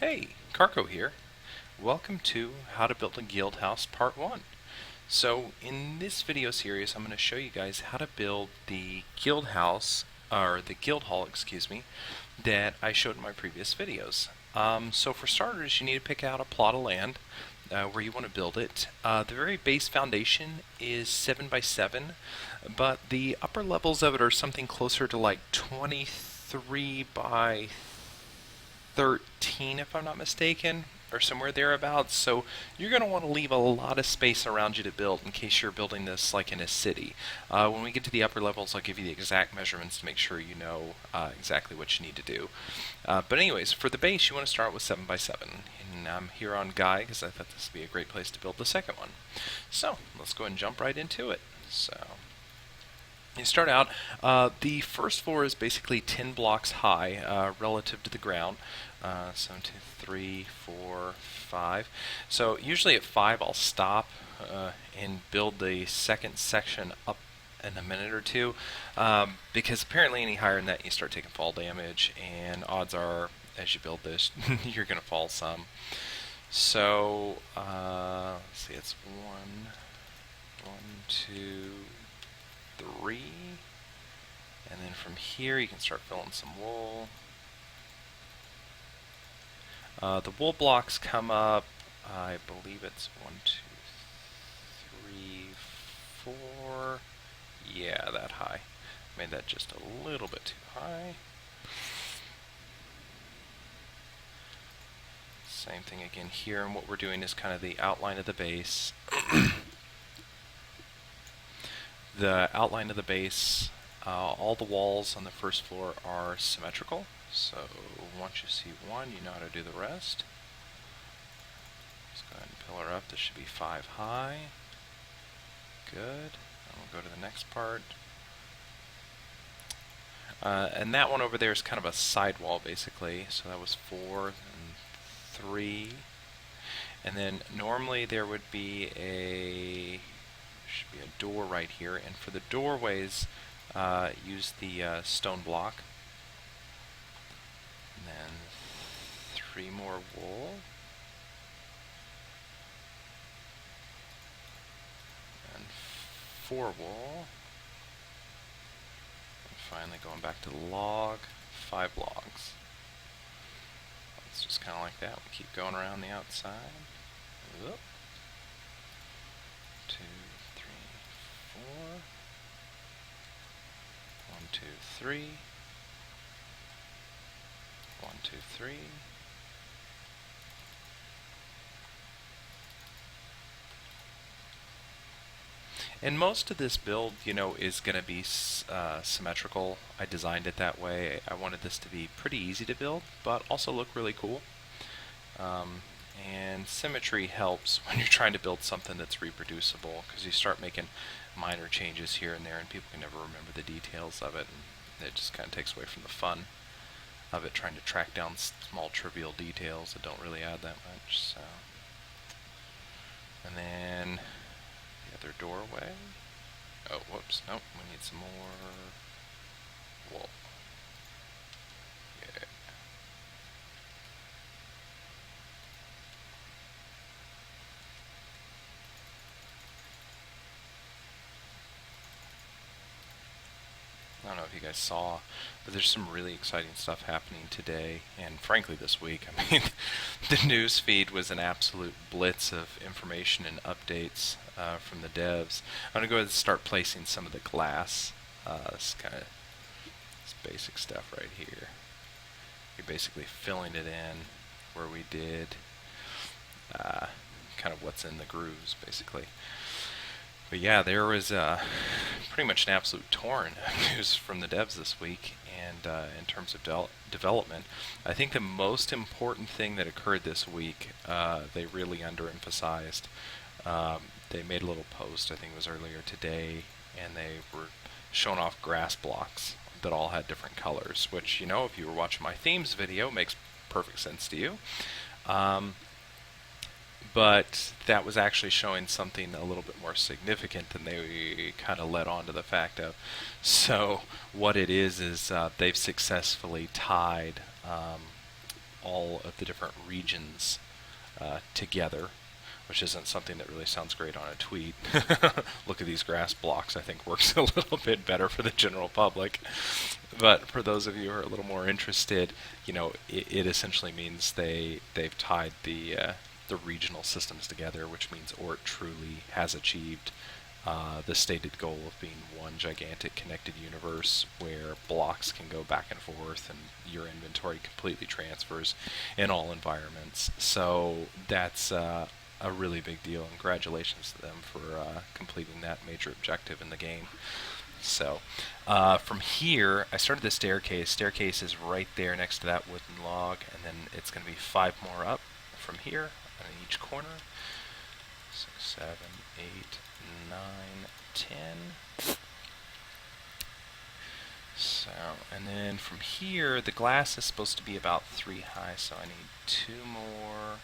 Hey, Carco here. Welcome to How to Build a Guild House Part 1. So in this video series I'm going to show you guys how to build the guild house, or the guild hall, excuse me, that I showed in my previous videos. So for starters you need to pick out a plot of land where you want to build it. The very base foundation is 7 by 7, but the upper levels of it are something closer to like 23 by 13 if I'm not mistaken, or somewhere thereabouts. So you're going to want to leave a lot of space around you to build in case you're building this like in a city. When we get to the upper levels, I'll give you the exact measurements to make sure you know exactly what you need to do. But anyways, for the base, you want to start with 7 by 7. And I'm here on Guy because I thought this would be a great place to build the second one. So let's go ahead and jump right into it. So you start out, the first floor is basically 10 blocks high relative to the ground. So 1, 2, 3, 4, 5. So usually at 5 I'll stop and build the second section up in a minute or two, because apparently any higher than that you start taking fall damage, and odds are as you build this you're going to fall some. So let's see, it's 1, 2, 3, and then from here you can start filling some wool. The wool blocks come up, I believe it's 1, 2, 3, 4, yeah, that high. Made that just a little bit too high. Same thing again here, and what we're doing is kind of the outline of the base. The outline of the base, all the walls on the first floor are symmetrical, so once you see one, you know how to do the rest. Let's go ahead and pillar up. This should be 5 high. Good. And we'll go to the next part. And that one over there is kind of a side wall, basically. So that was 4 and 3. And then normally there would be should be a door right here, and for the doorways use the stone block, and then 3 more wool, and 4 wool, and finally going back to the log, 5 logs. It's just kind of like that. We keep going around the outside. Whoop. 2, 3, 4. 1, 2, 3. 1, 2, 3. And most of this build, you know, is going to be symmetrical. I designed it that way. I wanted this to be pretty easy to build, but also look really cool. And symmetry helps when you're trying to build something that's reproducible, because you start making minor changes here and there and people can never remember the details of it, and it just kind of takes away from the fun of it, trying to track down small trivial details that don't really add that much. So, and then the other doorway. Oh, whoops, nope, we need some more wool. Yeah. I don't know if you guys saw, but there's some really exciting stuff happening today, and frankly this week. I mean, the news feed was an absolute blitz of information and updates from the devs. I'm going to go ahead and start placing some of the glass. This kind of this basic stuff right here. You're basically filling it in where we did kind of what's in the grooves, basically. But yeah, there was pretty much an absolute torrent of news from the devs this week, and in terms of development, I think the most important thing that occurred this week, they really underemphasized. They made a little post, I think it was earlier today, and they were showing off grass blocks that all had different colors, which, you know, if you were watching my themes video, makes perfect sense to you. But that was actually showing something a little bit more significant than they kind of led on to the fact of. So what it is they've successfully tied all of the different regions together, which isn't something that really sounds great on a tweet. Look at these grass blocks, I think works a little bit better for the general public. But for those of you who are a little more interested, it essentially means they've tied the regional systems together, which means Ort truly has achieved the stated goal of being one gigantic connected universe where blocks can go back and forth and your inventory completely transfers in all environments. So that's a really big deal. Congratulations to them for completing that major objective in the game. So from here, I started the staircase. Staircase is right there next to that wooden log, and then it's going to be 5 more up from here on each corner. 6, 7, 8, 9, 10. So, and then from here, the glass is supposed to be about 3 high, so I need 2 more.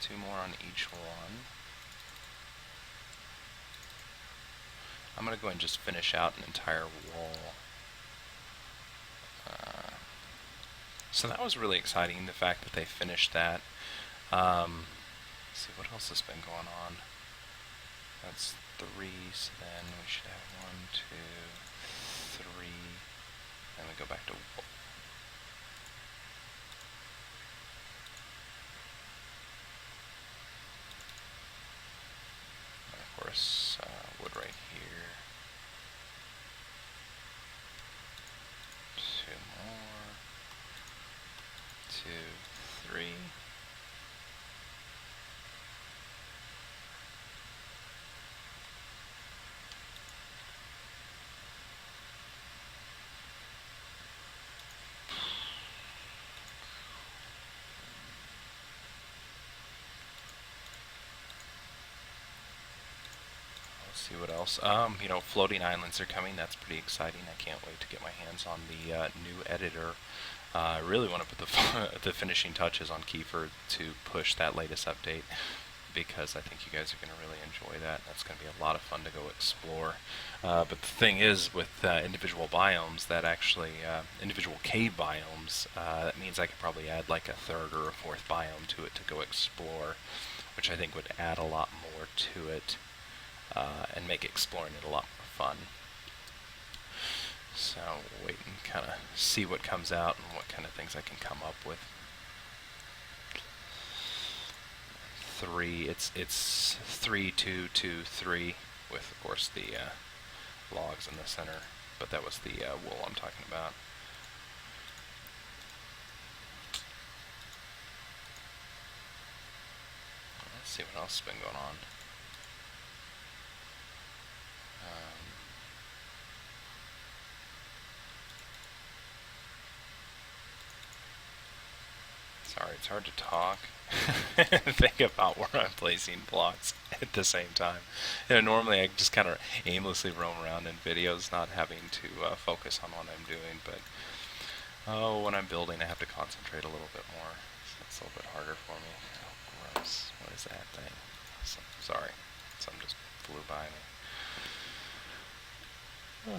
2 more on each one. I'm going to go ahead and just finish out an entire wall. So that was really exciting, the fact that they finished that. Let's see, what else has been going on? That's 3, so then we should have 1, 2, 3. Then we go back to wall. And of course, wood right here. 2 more. 2, 3. Let's see what else. Floating islands are coming. That's pretty exciting. I can't wait to get my hands on the new editor. I really want to put the finishing touches on Kiefer to push that latest update, because I think you guys are going to really enjoy that. That's going to be a lot of fun to go explore. But the thing is, with individual biomes, that actually, individual cave biomes, that means I could probably add like a 3rd or a 4th biome to it to go explore, which I think would add a lot more to it. And make exploring it a lot more fun. So wait and kind of see what comes out and what kind of things I can come up with. 3, it's 3, 2, 2, 3, with of course the logs in the center, but that was the wool I'm talking about. Let's see what else has been going on. Sorry, it's hard to talk and think about where I'm placing blocks at the same time. Normally I just kind of aimlessly roam around in videos, not having to focus on what I'm doing, but when I'm building I have to concentrate a little bit more. So it's a little bit harder for me. Oh, gross. What is that thing? Sorry. Something just flew by me.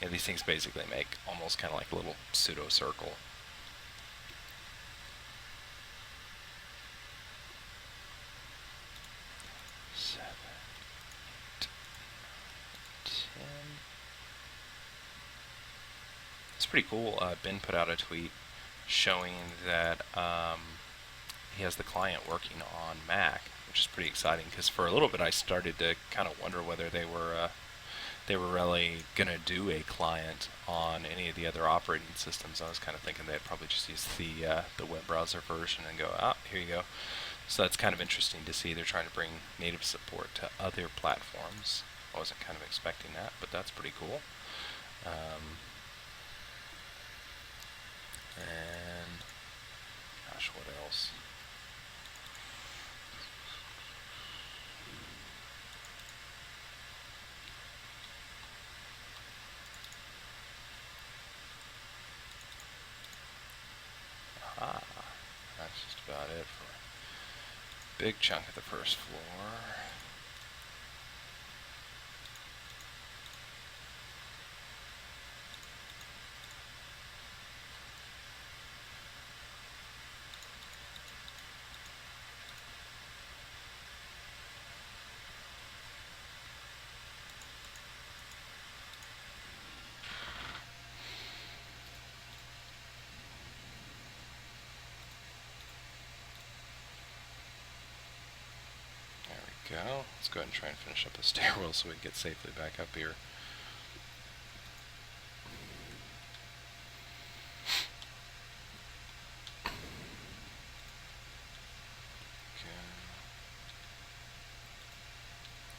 Yeah, these things basically make almost kind of like a little pseudo-circle. It's pretty cool. Ben put out a tweet showing that he has the client working on Mac, which is pretty exciting, because for a little bit I started to kind of wonder whether they were really going to do a client on any of the other operating systems. I was kind of thinking they'd probably just use the web browser version and go, here you go. So that's kind of interesting to see. They're trying to bring native support to other platforms. I wasn't kind of expecting that, but that's pretty cool. And gosh, what else? That's just about it for a big chunk of the first floor. go. Let's go ahead and try and finish up the stairwell so we can get safely back up here.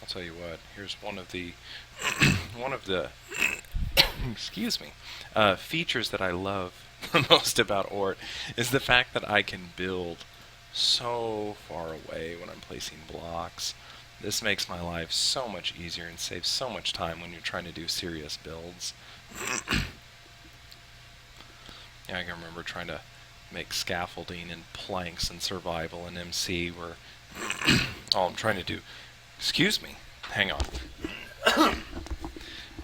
I'll tell you what, here's one of the excuse me, features that I love the most about Ort is the fact that I can build so far away when I'm placing blocks. This makes my life so much easier and saves so much time when you're trying to do serious builds. Yeah, I can remember trying to make scaffolding and planks and survival in MC where all I'm trying to do... Excuse me. Hang on.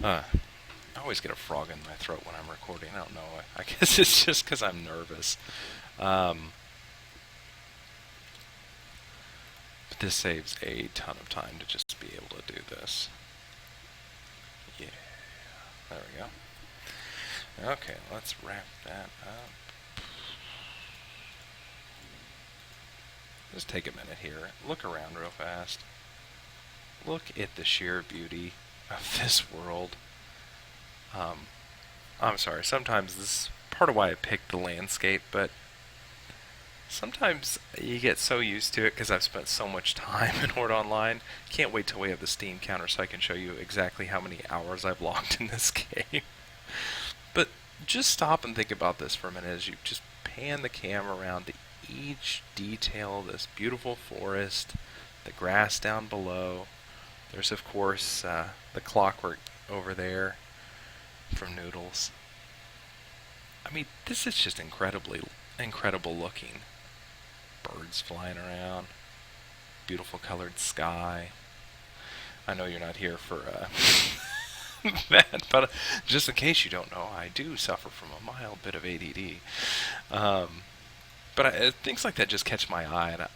I always get a frog in my throat when I'm recording. I don't know. I guess it's just because I'm nervous. But this saves a ton of time to just be able to do this. Yeah. There we go. Okay, let's wrap that up. Just take a minute here. Look around real fast. Look at the sheer beauty of this world. I'm sorry, sometimes this is part of why I picked the landscape, but sometimes you get so used to it because I've spent so much time in Horde Online. Can't wait till we have the Steam counter so I can show you exactly how many hours I've logged in this game. But just stop and think about this for a minute as you just pan the camera around to each detail of this beautiful forest, the grass down below. There's, of course, the clockwork over there from Noodles. I mean, this is just incredible looking. Birds flying around, beautiful colored sky. I know you're not here for that, but just in case you don't know, I do suffer from a mild bit of ADD. But things like that just catch my eye, and I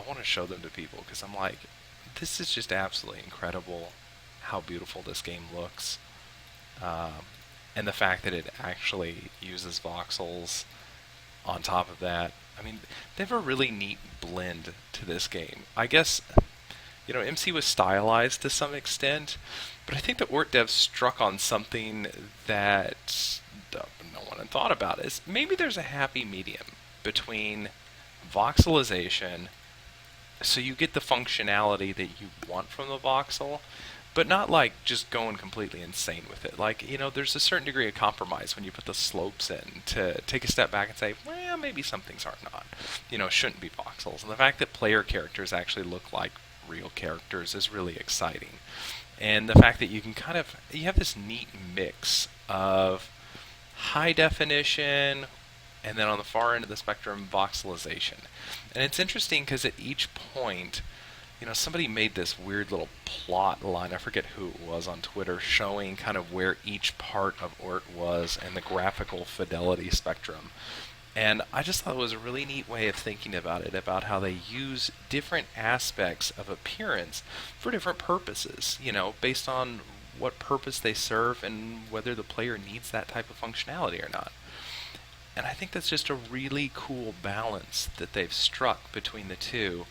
want to show them to people because I'm like, this is just absolutely incredible how beautiful this game looks. And the fact that it actually uses voxels on top of that. I mean, they have a really neat blend to this game. I guess, MC was stylized to some extent, but I think the Ort devs struck on something that no one had thought about. Is maybe there's a happy medium between voxelization, so you get the functionality that you want from the voxel, but not like just going completely insane with it. Like, there's a certain degree of compromise when you put the slopes in to take a step back and say, well, maybe some things are not. Shouldn't be voxels. And the fact that player characters actually look like real characters is really exciting. And the fact that you can you have this neat mix of high definition and then on the far end of the spectrum, voxelization. And it's interesting because at each point, somebody made this weird little plot line, I forget who it was on Twitter, showing kind of where each part of Ort was and the graphical fidelity spectrum. And I just thought it was a really neat way of thinking about it, about how they use different aspects of appearance for different purposes, based on what purpose they serve and whether the player needs that type of functionality or not. And I think that's just a really cool balance that they've struck between the two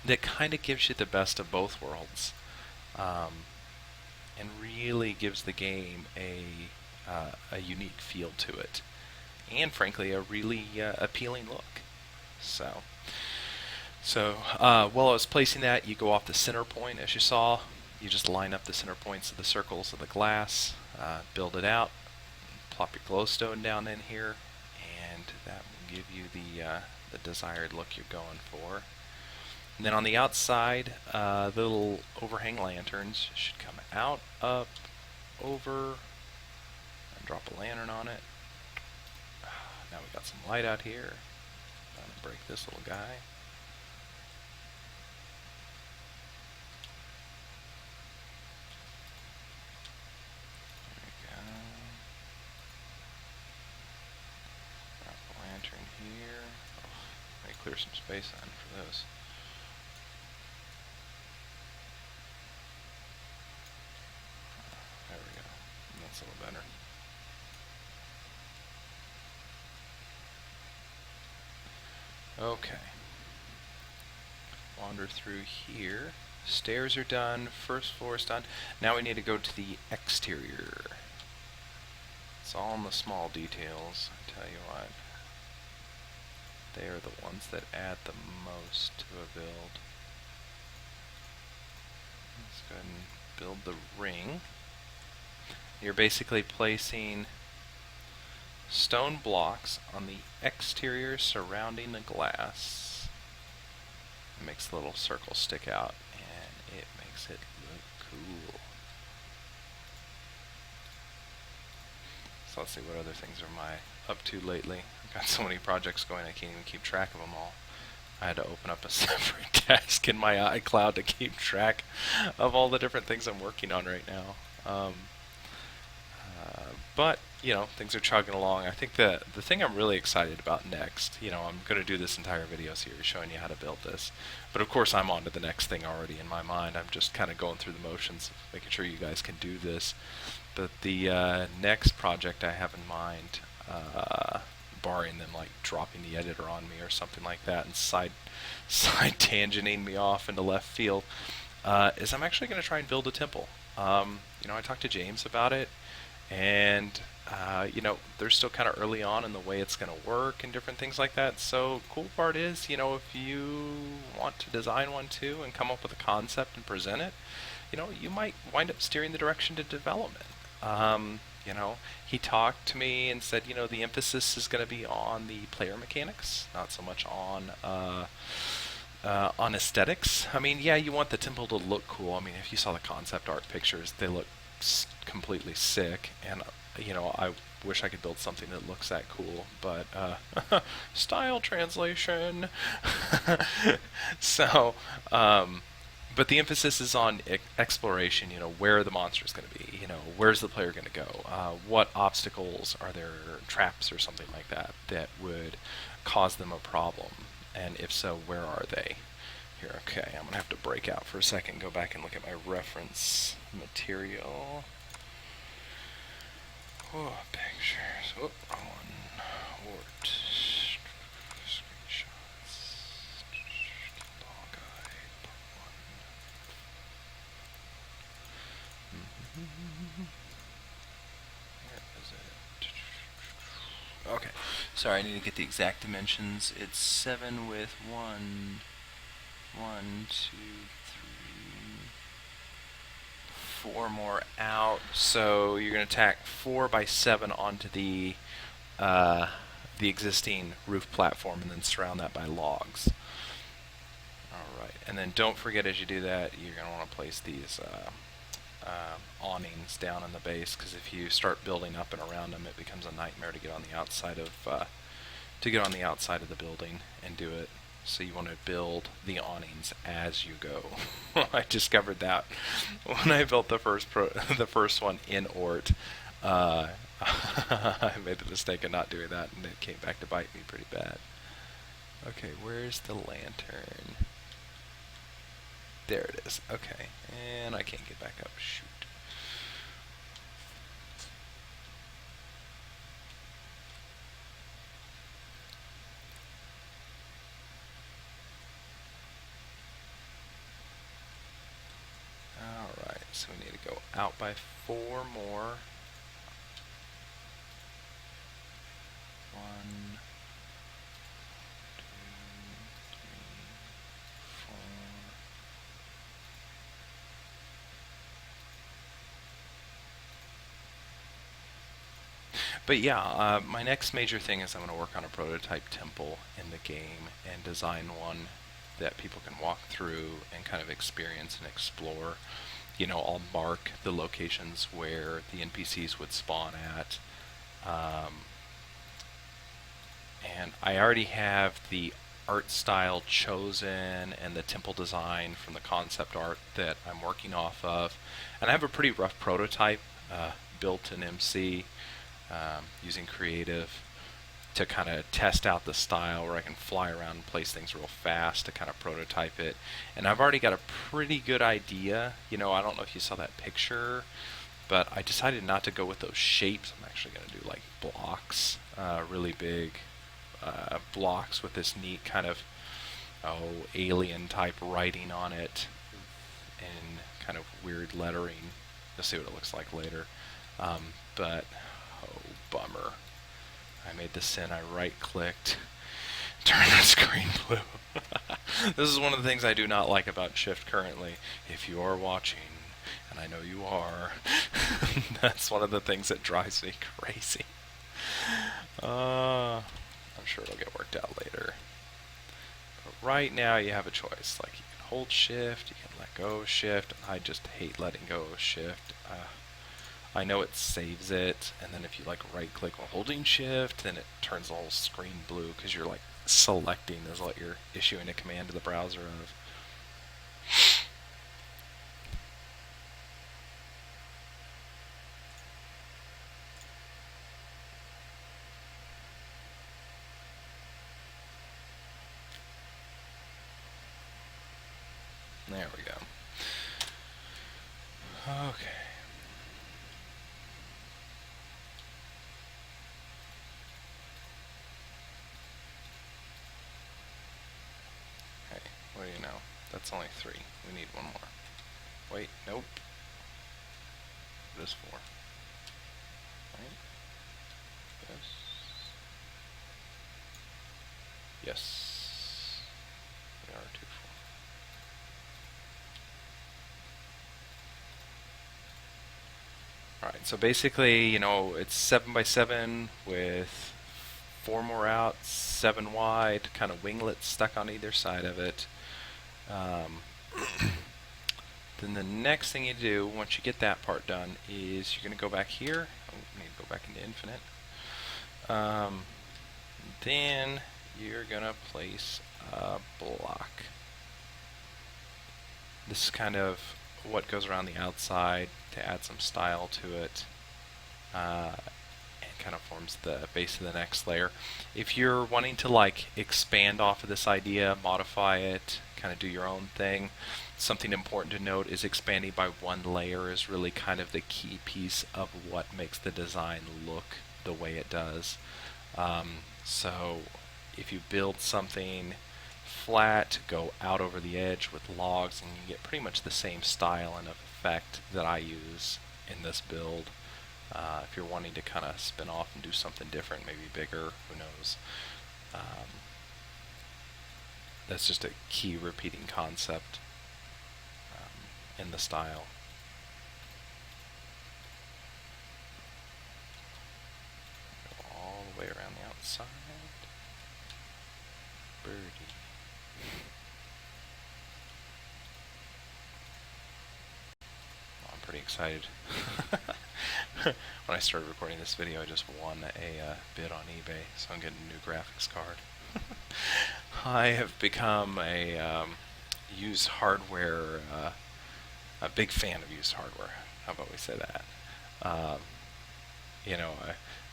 that kind of gives you the best of both worlds, and really gives the game a unique feel to it, and frankly a really appealing look. So while I was placing that, you go off the center point, as you saw. You just line up the center points of the circles of the glass, build it out, plop your glowstone down in here, and that will give you the desired look you're going for. And then on the outside, the little overhang lanterns should come out, up, over, and drop a lantern on it. Now we got some light out here. I'm going to break this little guy. There we go. Drop a lantern here. Oh, let me clear some space then for this. There we go. That's a little better. Okay. Wander through here. Stairs are done. First floor is done. Now we need to go to the exterior. It's all in the small details, I tell you what. They are the ones that add the most to a build. Let's go ahead and build the ring. You're basically placing stone blocks on the exterior surrounding the glass. It makes the little circle stick out, and it makes it look cool. So let's see what other things am I up to lately. I've got so many projects going I can't even keep track of them all. I had to open up a separate task in my iCloud to keep track of all the different things I'm working on right now. But, you know, things are chugging along. I think the thing I'm really excited about next, you know, I'm going to do this entire video series showing you how to build this. But of course I'm on to the next thing already in my mind. I'm just kind of going through the motions, making sure you guys can do this. But the next project I have in mind, barring them like dropping the editor on me or something like that and side tangenting me off into left field, is I'm actually going to try and build a temple. You know, I talked to James about it, and you know, they're still kind of early on in the way it's going to work and different things like that. So cool part is, you know, if you want to design one too and come up with a concept and present it, you know, you might wind up steering the direction to development. You know, he talked to me and said, you know, the emphasis is going to be on the player mechanics, not so much on aesthetics. I mean, yeah, you want the temple to look cool. I mean, if you saw the concept art pictures, they look completely sick, and you know, I wish I could build something that looks that cool, but style translation. So, but the emphasis is on exploration. You know, where are the monsters going to be? You know, where's the player going to go? What obstacles are there, traps or something like that, that would cause them a problem? And if so, where are they? Here, okay, I'm going to have to break out for a second, go back and look at my reference material. Oh, pictures. Oh, wrong one. Wart. Screenshots. Guildhall guide, part 1. Where is it? Okay, sorry, I need to get the exact dimensions. It's 7 with 1, 2, 3, 4 more out. So you're going to tack 4 by 7 onto the existing roof platform, and then surround that by logs. All right, and then don't forget, as you do that, you're going to want to place these awnings down in the base, because if you start building up and around them, it becomes a nightmare to get on the outside of the building and do it. So you want to build the awnings as you go. I discovered that when I built the first one in Ort. I made the mistake of not doing that, and it came back to bite me pretty bad. Okay, where's the lantern? There it is. Okay, and I can't get back up. Shoot. Alright, so we need to go out by 4 more. 1, 2, 3, 4. But yeah, my next major thing is I'm going to work on a prototype temple in the game and design one that people can walk through and kind of experience and explore. You know, I'll mark the locations where the NPCs would spawn at. And I already have the art style chosen and the temple design from the concept art that I'm working off of. And I have a pretty rough prototype built in MC using Creative to kind of test out the style, where I can fly around and place things real fast to kind of prototype it. And I've already got a pretty good idea. You know, I don't know if you saw that picture, but I decided not to go with those shapes. I'm actually going to do like blocks, really big blocks with this neat kind of alien type writing on it. in kind of weird lettering. You'll see what it looks like later. But, oh, bummer. I made the sin. I right-clicked, turned the screen blue. This is one of the things I do not like about Shift currently. If you are watching, and I know you are, that's one of the things that drives me crazy. I'm sure it'll get worked out later. But right now you have a choice. Like, you can hold Shift, you can let go of Shift. I just hate letting go of Shift. I know it saves it, and then if you like right-click while holding Shift, then it turns the whole screen blue because you're like selecting is what you're issuing a command to the browser of. There we go. Okay. Hey, what do you know? That's only 3. We need one more. Wait, nope. It is 4. Right? Yes. Yes. We are 2, 4. Alright, so basically, you know, it's 7 by 7 with 4 more out, 7 wide, kind of winglets stuck on either side of it. Then the next thing you do, once you get that part done, is you're going to go back here. Oh, I need to go back into Infinite. Then you're going to place a block. This is kind of what goes around the outside to add some style to it. And kind of forms the base of the next layer. If you're wanting to like expand off of this idea, modify it, kind of do your own thing, something important to note is expanding by one layer is really kind of the key piece of what makes the design look the way it does. So if you build something flat, go out over the edge with logs, and you get pretty much the same style and effect that I use in this build. If you're wanting to kind of spin off and do something different, maybe bigger, who knows. That's just a key repeating concept in the style. Go all the way around the outside. Birdie. Well, I'm pretty excited. When I started recording this video, I just won a bid on eBay, so I'm getting a new graphics card. I have become a used hardware, a big fan of used hardware. How about we say that? You know,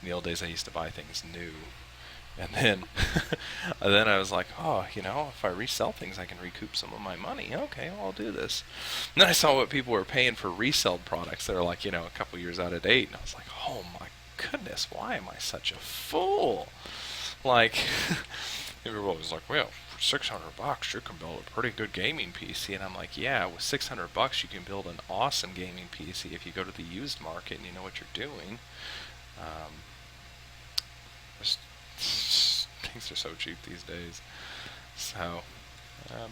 in the old days I used to buy things new, and then and then I was like, oh, you know, if I resell things, I can recoup some of my money. Okay, well, I'll do this. And then I saw what people were paying for reselled products that are like, you know, a couple years out of date, and I was like, oh my goodness, why am I such a fool? Like, everybody was like, well, for $600 you can build a pretty good gaming PC, and I'm like, yeah, with $600 you can build an awesome gaming PC if you go to the used market and you know what you're doing. Things are so cheap these days. So,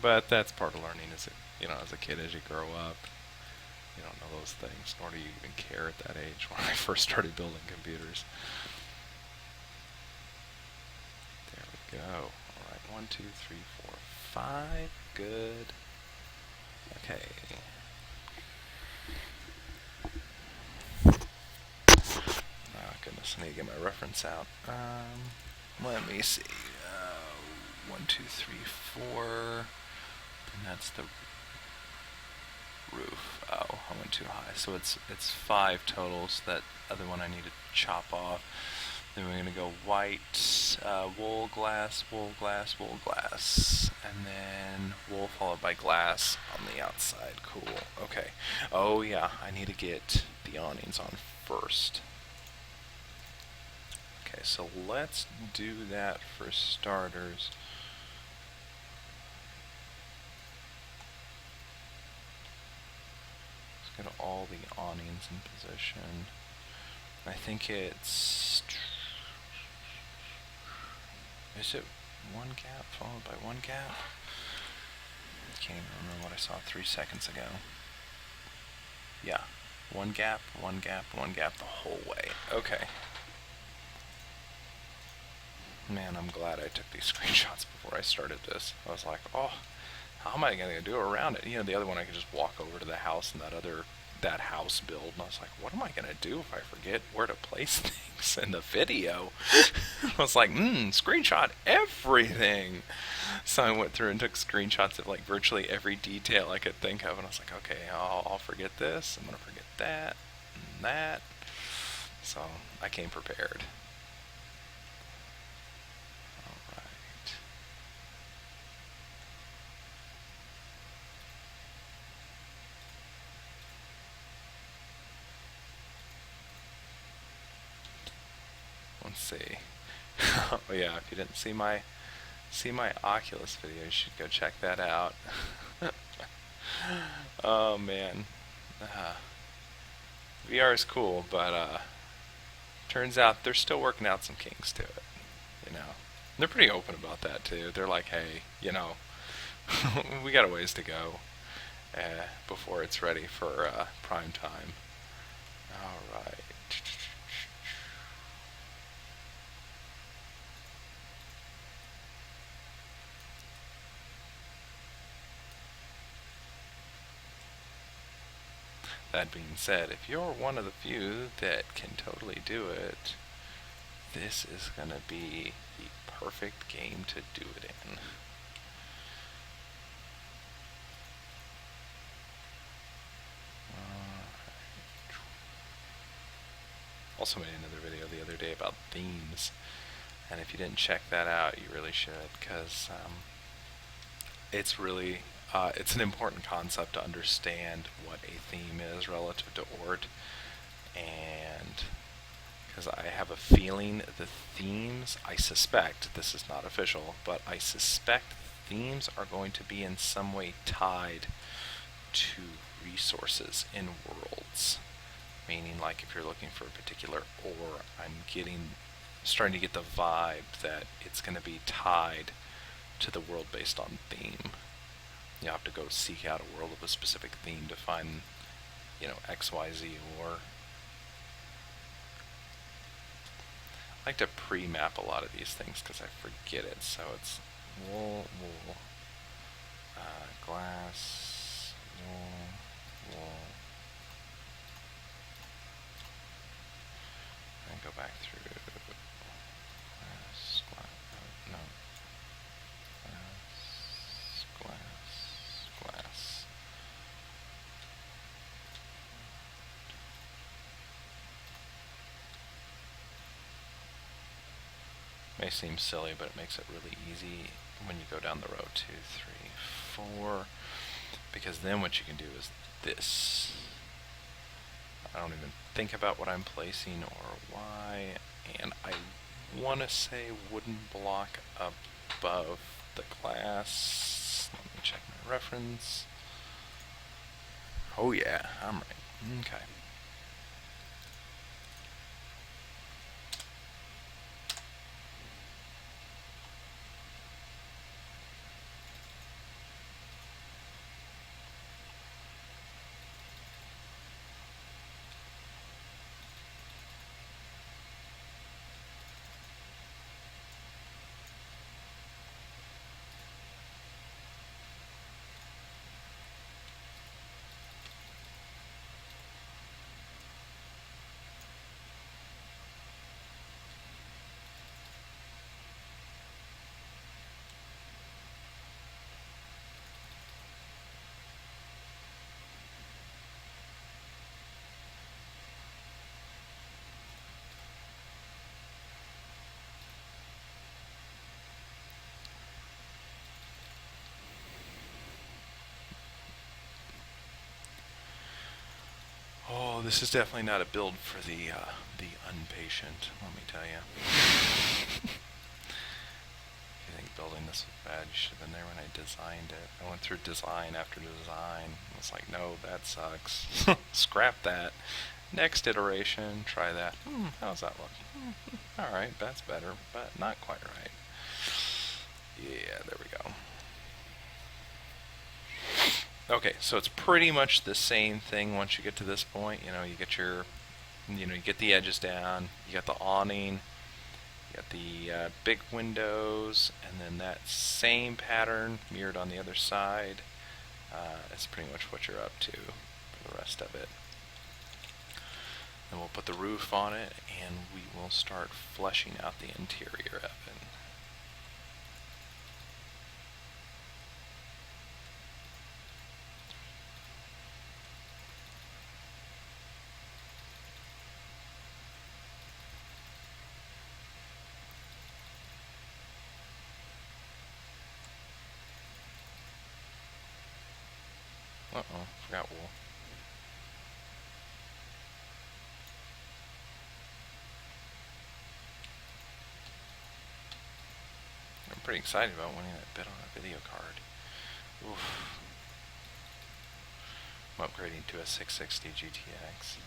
but that's part of learning. As you know, as a kid, as you grow up, you don't know those things, nor do you even care at that age. When I first started building computers. There we go. All right, 1, 2, 3, 4, 5. Good. Okay. Oh goodness, I need to get my reference out. Let me see. 1, 2, 3, 4. And that's the roof. Oh, I went too high. So it's 5 totals. That other one I need to chop off. Then we're going to go white, wool, glass, wool, glass, wool, glass. And then wool followed by glass on the outside. Cool. Okay. Oh yeah, I need to get the awnings on first. Okay, so let's do that for starters. Get all the awnings in position. I think it's... Is it one gap followed by one gap? I can't even remember what I saw 3 seconds ago. Yeah. One gap, one gap, one gap the whole way. Okay. Man, I'm glad I took these screenshots before I started this. I was like, oh, how am I going to do around it? You know, the other one I could just walk over to the house and that house build. And I was like, what am I going to do if I forget where to place things in the video? I was like, screenshot everything. So I went through and took screenshots of like virtually every detail I could think of. And I was like, okay, I'll forget this. I'm going to forget that and that. So I came prepared. Let's see. Oh yeah, if you didn't see my Oculus video, you should go check that out. Oh man, VR is cool, but turns out they're still working out some kinks to it. You know, and they're pretty open about that too. They're like, hey, you know, we got a ways to go before it's ready for prime time. All right. That being said, if you're one of the few that can totally do it, this is going to be the perfect game to do it in. Also made another video the other day about themes, and if you didn't check that out, you really should, because it's really it's an important concept to understand what a theme is relative to Ort, and because I have a feeling the themes, I suspect, this is not official, but I suspect themes are going to be in some way tied to resources in worlds. Meaning, like, if you're looking for a particular ore, starting to get the vibe that it's going to be tied to the world based on theme. You have to go seek out a world of a specific theme to find, you know, XYZ ore. I like to pre-map a lot of these things because I forget it. So it's wool, glass, wool. And go back through glass. May seem silly, but it makes it really easy when you go down the row 2, 3, 4, because then what you can do is this. I don't even think about what I'm placing or why, and I want to say wooden block above the glass. Let me check my reference. Oh yeah, I'm right. Okay. Oh, this is definitely not a build for the impatient, let me tell you. think building this was bad. You should have been there when I designed it. I went through design after design. I was like, no, that sucks. Scrap that. Next iteration, try that. How's that look? Alright, that's better, but not quite right. Yeah, there we go. Okay, so it's pretty much the same thing once you get to this point. You get you get the edges down, you got the awning, you got the big windows, and then that same pattern mirrored on the other side. That's pretty much what you're up to for the rest of it. And we'll put the roof on it, and we will start fleshing out the interior of it. Uh-oh, forgot wool. I'm pretty excited about winning that bid on a video card. Oof. I'm upgrading to a 660 GTX.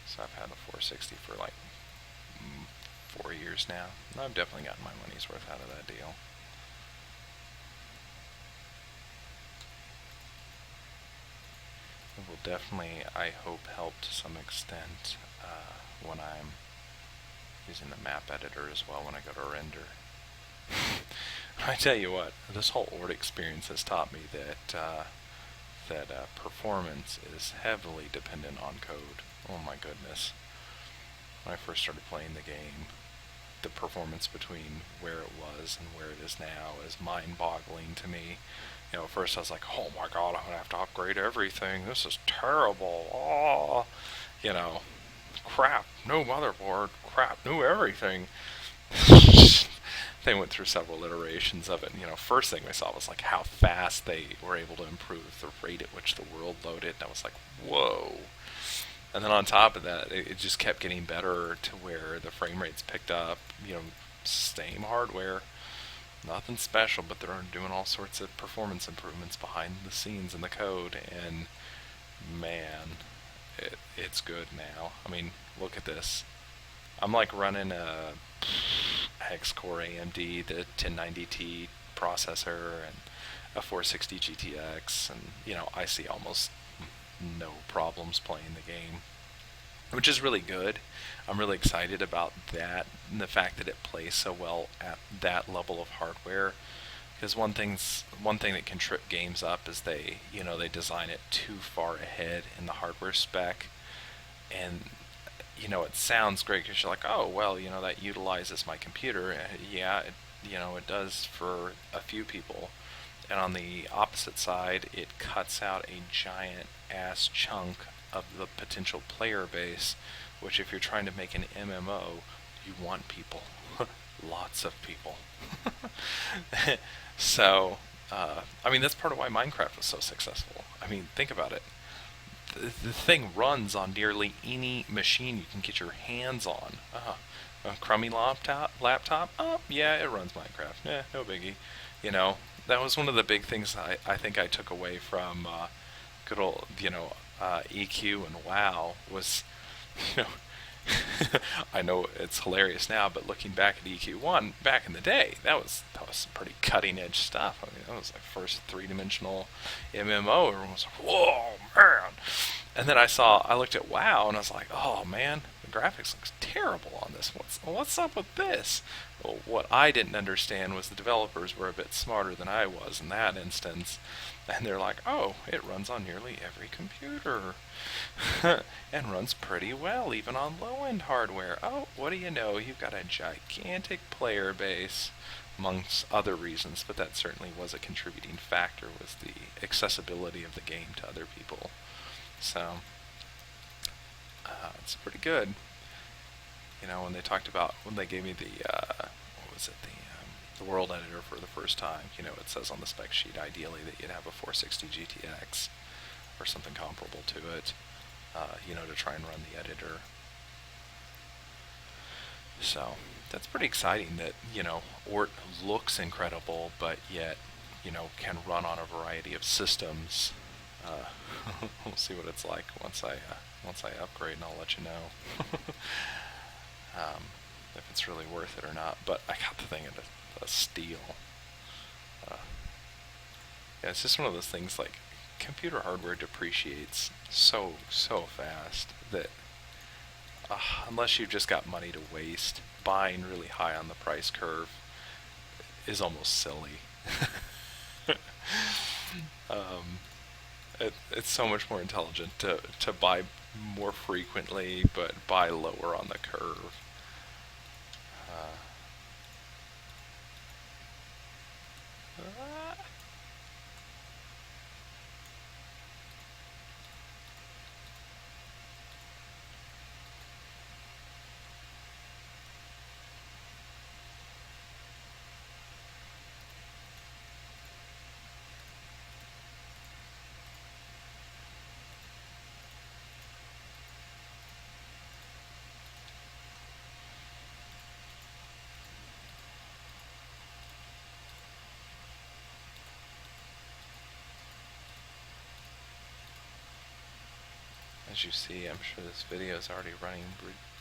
So I've had a 460 for like 4 years now. I've definitely gotten my money's worth out of that deal. It will definitely, I hope, help to some extent when I'm using the map editor as well when I go to render. I tell you what, this whole Ord experience has taught me that performance is heavily dependent on code. Oh my goodness. When I first started playing the game, the performance between where it was and where it is now is mind-boggling to me. At first I was like, oh my god, I'm going to have to upgrade everything. This is terrible. Oh, crap, no motherboard, crap, new everything. They went through several iterations of it. First thing we saw was like how fast they were able to improve the rate at which the world loaded. And I was like, whoa. And then on top of that, it just kept getting better to where the frame rates picked up. Same hardware, nothing special, but they're doing all sorts of performance improvements behind the scenes in the code. And man, it's good now. I mean, look at this. I'm like running a hex-core AMD, the 1090T processor, and a 460 GTX, and I see almost no problems playing the game, which is really good. I'm really excited about that and the fact that it plays so well at that level of hardware. Because one thing that can trip games up is they design it too far ahead in the hardware spec, and it sounds great because you're like, oh well, that utilizes my computer. Yeah, it does for a few people. And on the opposite side, it cuts out a giant ass chunk of the potential player base, which if you're trying to make an MMO, you want people. Lots of people. So, that's part of why Minecraft was so successful. Think about it. The thing runs on nearly any machine you can get your hands on. A crummy laptop? Oh, yeah, it runs Minecraft. No biggie. That was one of the big things I think I took away from good old, EQ and WoW was, I know it's hilarious now, but looking back at EQ1 back in the day, that was some pretty cutting edge stuff. That was like first 3-dimensional MMO. Everyone was like, whoa, man. And then I looked at WoW and I was like, oh man, the graphics looks terrible on this. What's up with this? Well, what I didn't understand was the developers were a bit smarter than I was in that instance. And they're like, oh, it runs on nearly every computer. And runs pretty well, even on low-end hardware. Oh, what do you know? You've got a gigantic player base, amongst other reasons, but that certainly was a contributing factor, was the accessibility of the game to other people. So, it's pretty good. When they talked about, when they gave me the, the world editor for the first time, it says on the spec sheet ideally that you'd have a 460 GTX or something comparable to it, to try and run the editor. So that's pretty exciting that, Ort looks incredible, but yet, can run on a variety of systems. Uh, we'll see what it's like once I upgrade, and I'll let you know um, if it's really worth it or not. But I got the thing at a steal. Uh, yeah, it's just one of those things like computer hardware depreciates so fast that unless you've just got money to waste, buying really high on the price curve is almost silly. um, it's so much more intelligent to buy more frequently, but buy lower on the curve. Uh, uh, as you see, I'm sure this video is already running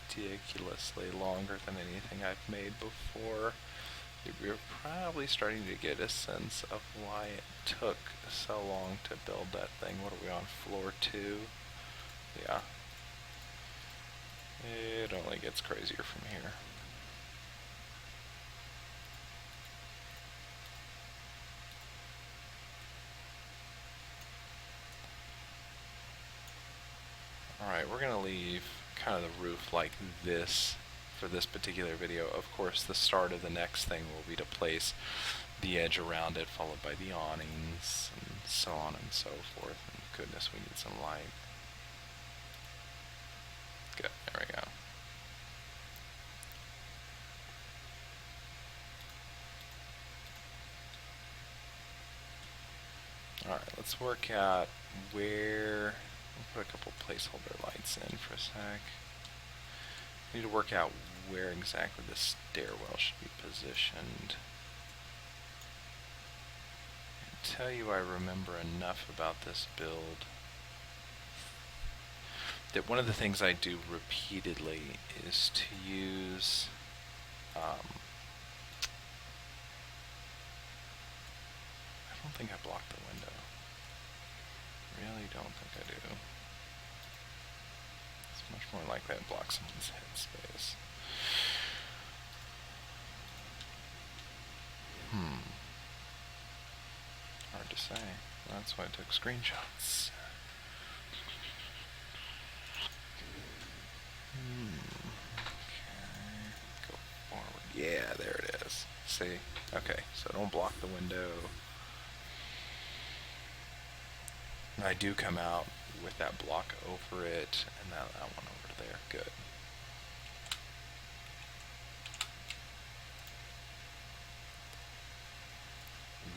ridiculously longer than anything I've made before. You're probably starting to get a sense of why it took so long to build that thing. What are we on, floor 2? Yeah. It only gets crazier from here. Alright, we're going to leave kind of the roof like this for this particular video. Of course, the start of the next thing will be to place the edge around it, followed by the awnings, and so on and so forth. And goodness, we need some light. Good, there we go. Alright, let's work out where... We'll put a couple placeholder lights in for a sec. We need to work out where exactly the stairwell should be positioned. I tell you, I remember enough about this build that one of the things I do repeatedly is to use I don't think I blocked the window. Really don't think I do. It's much more likely I block someone's headspace. Hard to say. That's why I took screenshots. Okay. Go forward. Yeah, there it is. See? Okay, so don't block the window. And I do come out with that block over it, and that one over there. Good.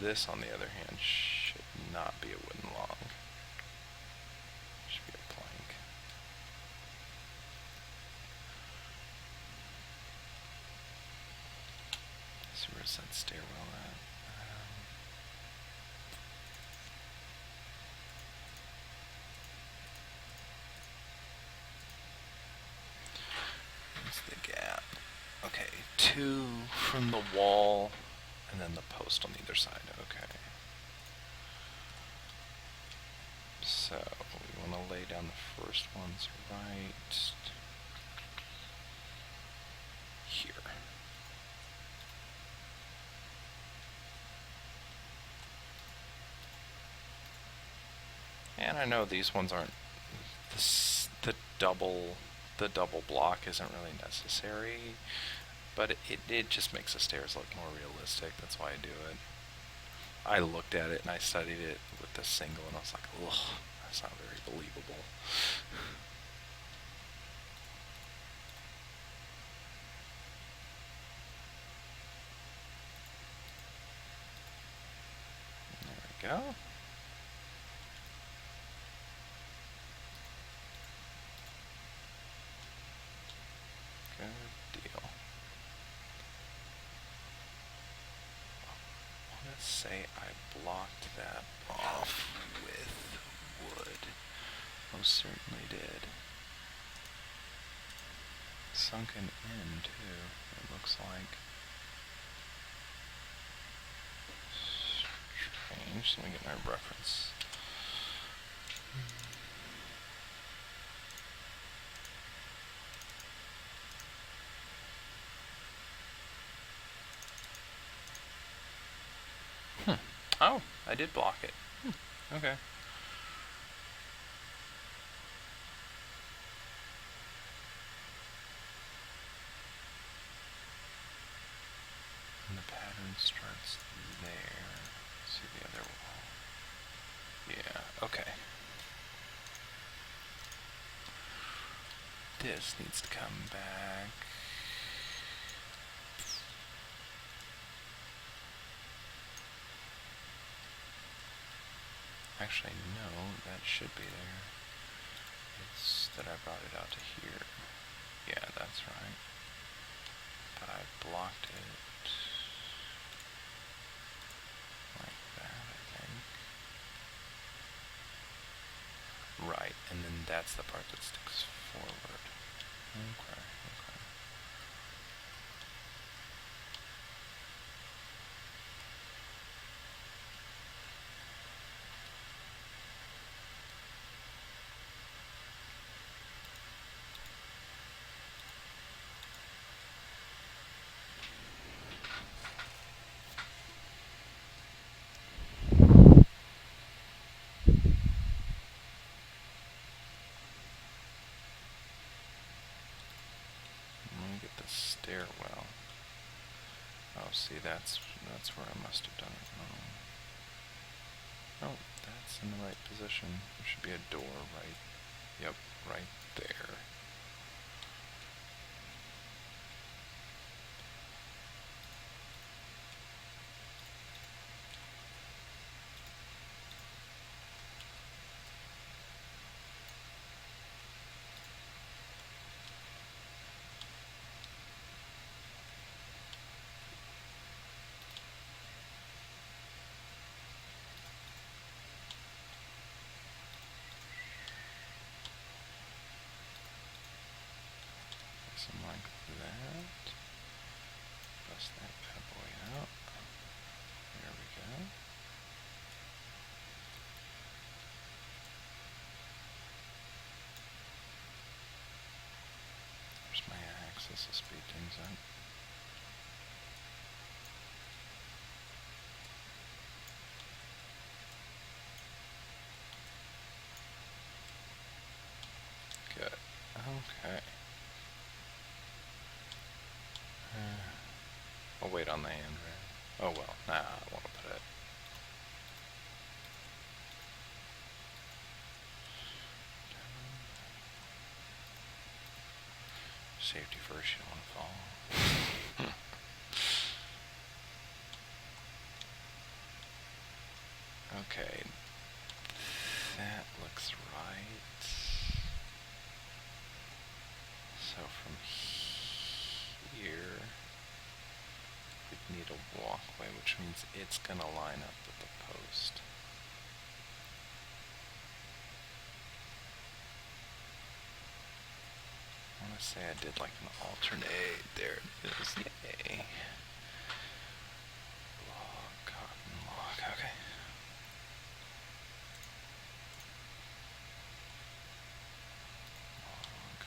This, on the other hand, should not be a wooden log. It should be a plank. So where's that stairwell at? What's the gap? Okay, 2 from the wall, and then the post on either side. Okay. So we want to lay down the first ones right here. And I know these ones aren't the double block isn't really necessary, but it just makes the stairs look more realistic. That's why I do it. I looked at it and I studied it with the single, and I was like, ugh, that's not very believable. There we go. Good deal. say I blocked that off with wood. Most certainly did. Sunken in, too, it looks like. Strange. Let me get my reference. Oh, I did block it. Okay. And the pattern starts there. Let's see the other wall. Yeah, okay. This needs to come back. Actually, no, that should be there. It's that I brought it out to here. Yeah, that's right. But I blocked it like that, I think. Right, and then that's the part that sticks forward. Okay, okay. Let me get the stairwell. Oh, see, that's where I must have done it wrong. Oh, that's in the right position. There should be a door right, yep, right there. Something like that. Bust that bad boy out. There we go. There's my axe. This will speed things up. Good. Okay. I'll wait on the hand, right? Oh well, nah, I want to put it. Safety first, you don't want to fall. Okay, that looks right. So from here, we'd need a walkway, which means it's gonna line up with the post. I want to say I did like an alternate. There it is. Yay. Log, cotton log. Okay. Log.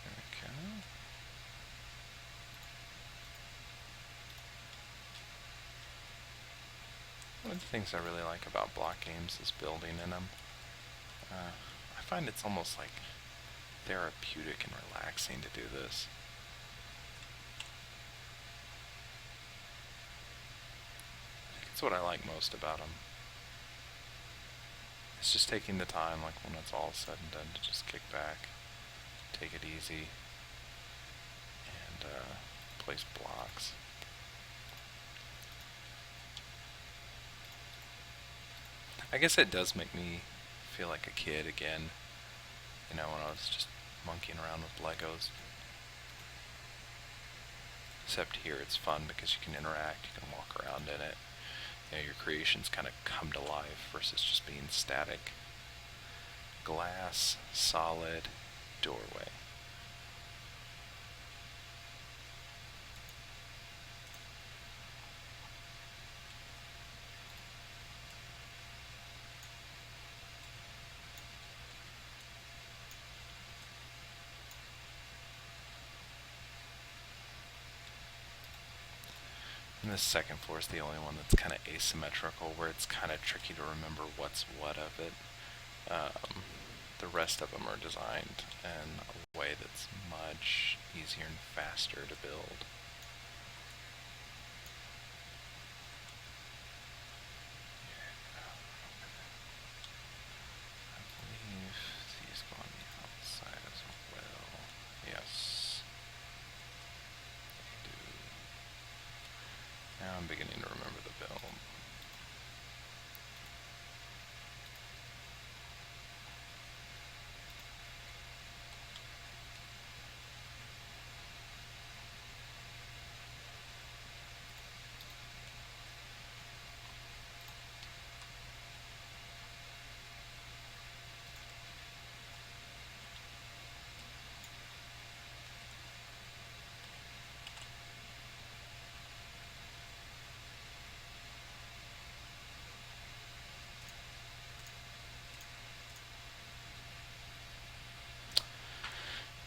There we go. One of the things I really like about block games is building in them. I find it's almost like therapeutic and relaxing to do this. I think it's what I like most about them. It's just taking the time, like when it's all said and done, to just kick back, take it easy, and place blocks. I guess it does make me feel like a kid again, you know, when I was just monkeying around with Legos. Except here it's fun because you can interact, you can walk around in it. You know, your creations kind of come to life versus just being static. Glass, solid, doorway. And this second floor is the only one that's kind of asymmetrical, where it's kind of tricky to remember what's what of it. The rest of them are designed in a way that's much easier and faster to build. I believe these go on the outside as well. Yes. They do. Now I'm beginning to remember the build.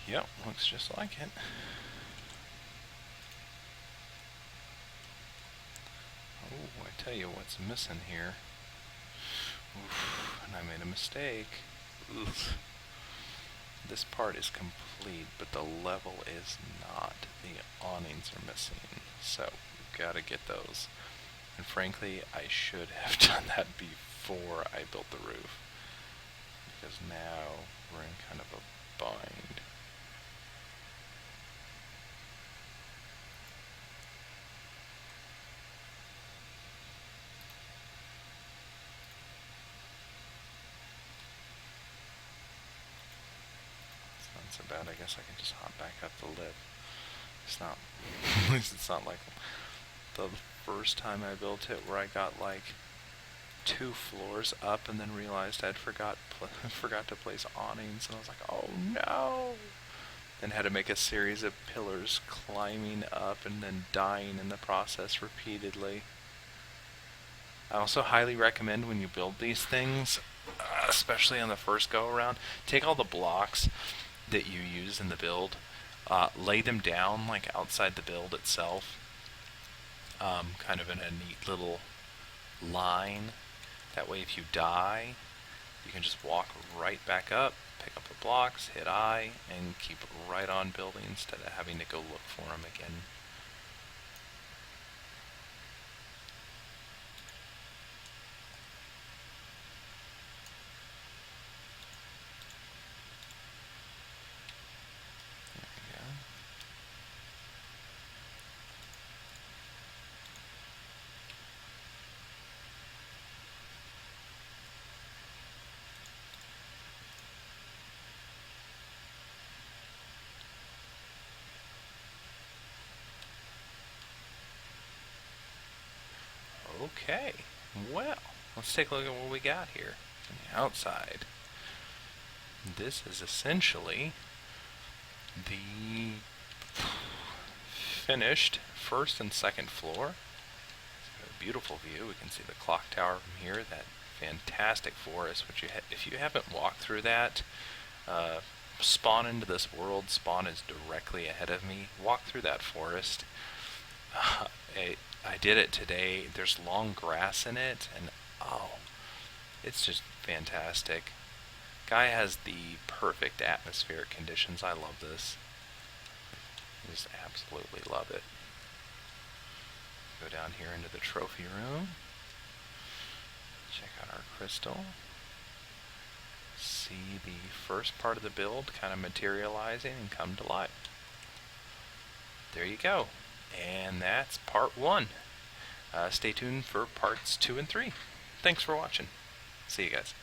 Yep, looks just like it. Oh, I tell you what's missing here. Oof, and I made a mistake. Oof. This part is complete, but the level is not. The awnings are missing, so we've got to get those. And frankly, I should have done that before I built the roof, because now we're in kind of a bind. So bad, I guess I can just hop back up the lip. It's not, at least it's not like the first time I built it where I got like 2 floors up and then realized I'd forgot to place awnings, and I was like, oh no! Then had to make a series of pillars climbing up and then dying in the process repeatedly. I also highly recommend when you build these things, especially on the first go around, take all the blocks that you use in the build, lay them down like outside the build itself, kind of in a neat little line. That way if you die, you can just walk right back up, pick up the blocks, hit I, and keep right on building instead of having to go look for them again. Okay, well, let's take a look at what we got here on the outside. This is essentially the finished first and second floor. A beautiful view. We can see the clock tower from here, that fantastic forest, which if you haven't walked through that, spawn into this world. Spawn is directly ahead of me. Walk through that forest. I did it today. There's long grass in it, and oh, it's just fantastic. Guy has the perfect atmospheric conditions. I love this. I just absolutely love it. Go down here into the trophy room. Check out our crystal. See the first part of the build kind of materializing and come to life. There you go. And that's part 1. Stay tuned for parts 2 and 3. Thanks for watching. See you guys.